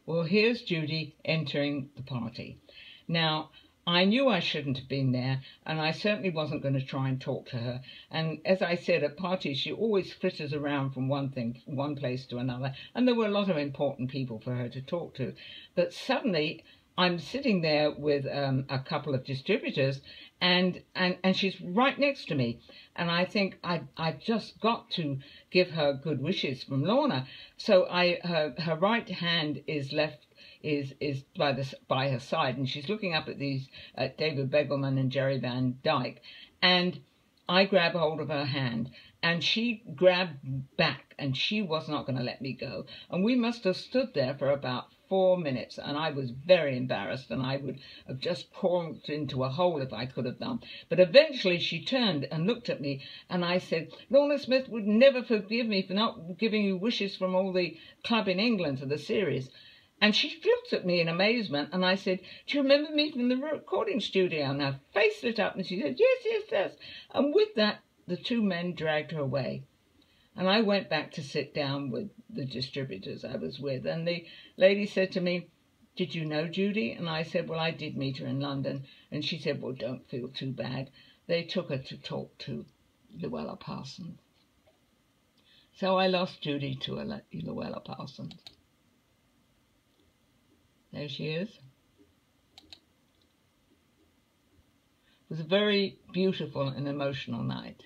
Well, here's Judy entering the party. Now, I knew I shouldn't have been there, and I certainly wasn't going to try and talk to her. And as I said, at parties, she always fritters around from one place to another, and there were a lot of important people for her to talk to. But suddenly, I'm sitting there with a couple of distributors, and she's right next to me, and I think I've just got to give her good wishes from Lorna. So her right hand is left is by her side, and she's looking up at these David Begelman and Jerry Van Dyke, and I grab hold of her hand, and she grabbed back, and she was not going to let me go, and we must have stood there for about 4 minutes, and I was very embarrassed, and I would have just crawled into a hole if I could have done. But eventually she turned and looked at me, and I said, Lorna Smith would never forgive me for not giving you wishes from all the club in England for the series. And she looked at me in amazement, and I said, do you remember me from the recording studio? And her face lit up, and she said, yes, yes, yes. And with that, the two men dragged her away. And I went back to sit down with the distributors I was with, and the lady said to me, did you know Judy? And I said, well, I did meet her in London. And she said, well, don't feel too bad. They took her to talk to Luella Parsons. So I lost Judy to Luella Parsons. There she is. It was a very beautiful and emotional night.